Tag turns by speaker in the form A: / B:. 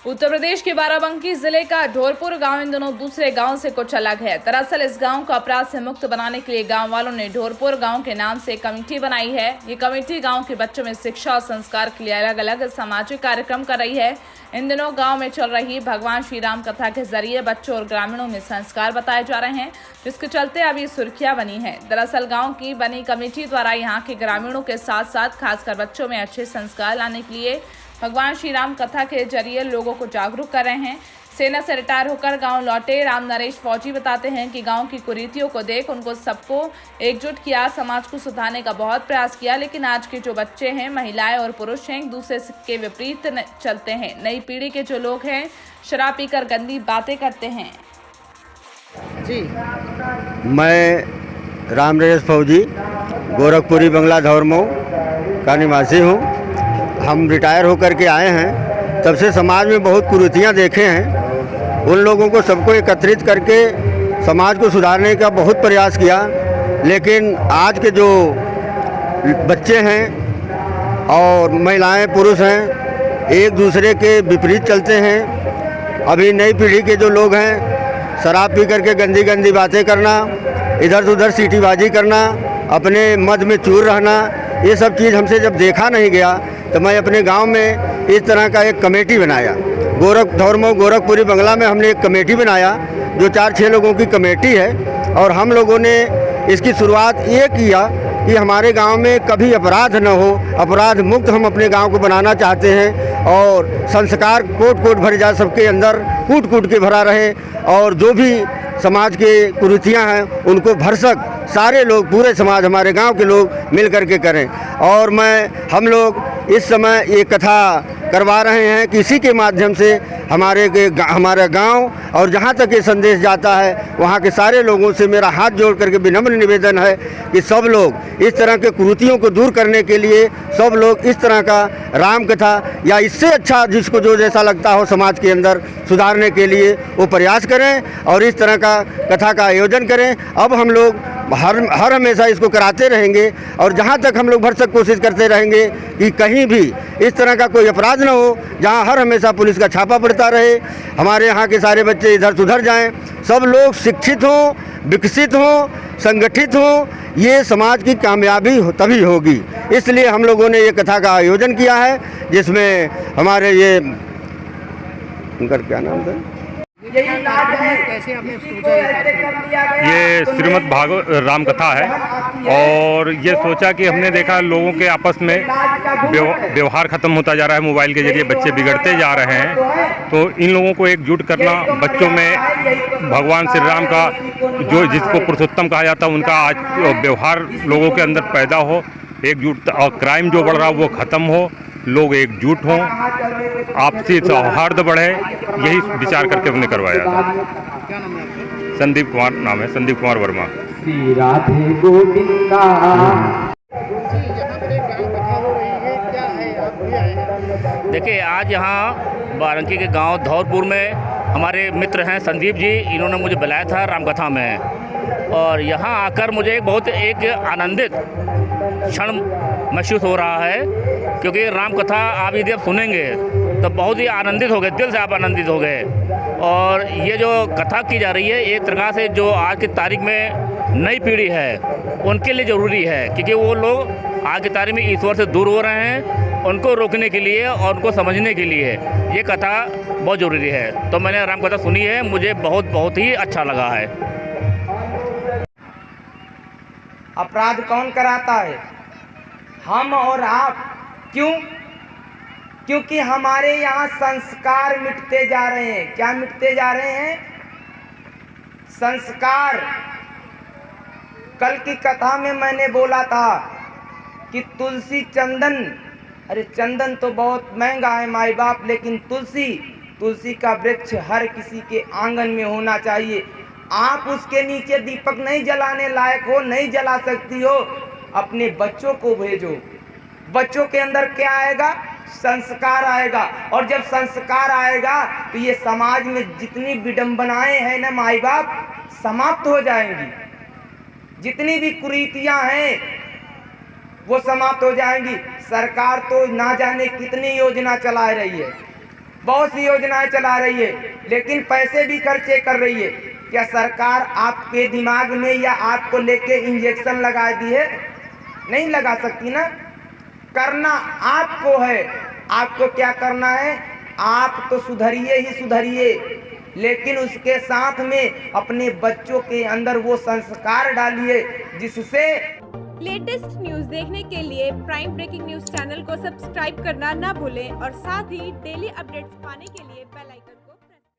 A: उत्तर प्रदेश के बाराबंकी जिले का ढोरपुर गांव इन दिनों दूसरे गांव से कुछ अलग है। दरअसल इस गांव को अपराध से मुक्त बनाने के लिए गांव वालों ने ढोरपुर गांव के नाम से कमेटी बनाई है। ये कमेटी गांव के बच्चों में शिक्षा और संस्कार के लिए अलग अलग सामाजिक कार्यक्रम कर रही है। इन दिनों गांव में चल रही भगवान श्री राम कथा के जरिए बच्चों और ग्रामीणों में संस्कार बताए जा रहे हैं, जिसके चलते अभी सुर्खियां बनी है। दरअसल गाँव की बनी कमेटी द्वारा यहाँ के ग्रामीणों के साथ साथ खासकर बच्चों में अच्छे संस्कार लाने के लिए भगवान श्री राम कथा के जरिए लोगों को जागरूक कर रहे हैं। सेना से रिटायर होकर गांव लौटे राम नरेश फौजी बताते हैं कि गांव की कुरीतियों को देख उनको सबको एकजुट किया, समाज को सुधारने का बहुत प्रयास किया, लेकिन आज के जो बच्चे हैं, महिलाएं और पुरुष हैं, एक दूसरे के विपरीत चलते हैं। नई पीढ़ी के जो लोग हैं शराब पीकर गंदी बातें करते हैं।
B: जी, मैं राम नरेश फौजी गोरखपुरी बंगला धौरमऊ का निवासी हूँ। हम रिटायर होकर के आए हैं। तब से समाज में बहुत कुरीतियाँ देखे हैं। उन लोगों को सबको एकत्रित करके समाज को सुधारने का बहुत प्रयास किया, लेकिन आज के जो बच्चे हैं और महिलाएं पुरुष हैं एक दूसरे के विपरीत चलते हैं। अभी नई पीढ़ी के जो लोग हैं शराब पी करके गंदी गंदी बातें करना, इधर उधर सीटीबाजी करना, अपने मद में चूर रहना, ये सब चीज़ हमसे जब देखा नहीं गया तो मैं अपने गांव में इस तरह का एक कमेटी बनाया। धौरमऊ गोरखपुरी बंगला में हमने एक कमेटी बनाया जो 4-6 लोगों की कमेटी है, और हम लोगों ने इसकी शुरुआत ये किया कि हमारे गांव में कभी अपराध न हो, अपराध मुक्त हम अपने गांव को बनाना चाहते हैं, और संस्कार कोट कोट भर जाए, सबके अंदर कूट कूट के भरा रहे, और जो भी समाज के कुरीतियाँ हैं उनको भरसक सारे लोग, पूरे समाज, हमारे गांव के लोग मिल कर के करें। और हम लोग इस समय ये कथा करवा रहे हैं कि इसी के माध्यम से हमारा गांव और जहां तक ये संदेश जाता है वहां के सारे लोगों से मेरा हाथ जोड़ करके विनम्र निवेदन है कि सब लोग इस तरह के कुरीतियों को दूर करने के लिए सब लोग इस तरह का राम कथा या इससे अच्छा जिसको जो जैसा लगता हो समाज के अंदर सुधारने के लिए वो प्रयास करें और इस तरह का कथा का आयोजन करें। अब हम लोग हर हमेशा इसको कराते रहेंगे, और जहाँ तक हम लोग भरसक कोशिश करते रहेंगे कि कहीं भी इस तरह का कोई अपराध न हो, जहाँ हर हमेशा पुलिस का छापा पड़ता रहे, हमारे यहाँ के सारे बच्चे इधर सुधर जाएं, सब लोग शिक्षित हों, विकसित हों, संगठित हों, ये समाज की कामयाबी तभी होगी। इसलिए हम लोगों ने ये कथा का आयोजन किया है, जिसमें हमारे ये उनका क्या नाम था,
C: कैसे आपने सोचा ये श्रीमद् भागवत राम कथा है, और ये सोचा कि हमने देखा लोगों के आपस में व्यवहार ख़त्म होता जा रहा है, मोबाइल के जरिए बच्चे बिगड़ते जा रहे हैं, तो इन लोगों को एकजुट करना, बच्चों में भगवान श्री राम का जो जिसको पुरुषोत्तम कहा जाता है उनका आज व्यवहार लोगों के अंदर पैदा हो, एकजुट, और क्राइम जो बढ़ रहा है वो ख़त्म हो, लोग एकजुट हों, आपसी सौहार्द बढ़े, यही विचार करके हमने करवाया था।
D: क्या नाम है आपका?
C: संदीप कुमार नाम है, संदीप कुमार वर्मा।
E: श्री राधे गोविंदा।
D: देखिए, आज यहाँ बाराबंकी के गांव धौरपुर में हमारे मित्र हैं संदीप जी, इन्होंने मुझे बुलाया था रामकथा में, और यहाँ आकर मुझे बहुत एक आनंदित क्षण महसूस हो रहा है, क्योंकि राम कथा आप यदि आप सुनेंगे तो बहुत ही आनंदित हो गए, दिल से आप आनंदित हो गए। और ये जो कथा की जा रही है एक तरह से जो आज की तारीख में नई पीढ़ी है उनके लिए ज़रूरी है, क्योंकि वो लोग आज की तारीख में ईश्वर से दूर हो रहे हैं, उनको रोकने के लिए और उनको समझने के लिए ये कथा बहुत ज़रूरी है। तो मैंने राम कथा सुनी है, मुझे बहुत ही अच्छा लगा है।
F: अपराध कौन कराता है? हम और आप। क्यों? क्योंकि हमारे यहाँ संस्कार मिटते जा रहे हैं। क्या मिटते जा रहे हैं? संस्कार। कल की कथा में मैंने बोला था कि तुलसी चंदन, अरे चंदन तो बहुत महंगा है माई बाप, लेकिन तुलसी का वृक्ष हर किसी के आंगन में होना चाहिए। आप उसके नीचे दीपक नहीं जलाने लायक हो, नहीं जला सकती हो, अपने बच्चों को भेजो। बच्चों के अंदर क्या आएगा? संस्कार आएगा, और जब संस्कार आएगा तो ये समाज में जितनी विडंबनाएं हैं ना माई बाप, समाप्त हो जाएंगी। जितनी भी कुरीतियां हैं वो समाप्त हो जाएंगी। सरकार तो ना जाने कितनी योजना चला रही है, बहुत सी योजनाएं चला रही है, लेकिन पैसे भी खर्चे कर रही है। क्या सरकार आपके दिमाग में या आपको लेके इंजेक्शन लगा दी है? नहीं लगा सकती ना। करना आपको है। आपको क्या करना है? आप तो सुधरिए ही सुधरिए, लेकिन उसके साथ में अपने बच्चों के अंदर वो संस्कार डालिए जिससे
G: लेटेस्ट न्यूज देखने के लिए प्राइम ब्रेकिंग न्यूज चैनल को सब्सक्राइब करना ना भूलें और साथ ही डेली अपडेट्स पाने के लिए बेल आइकन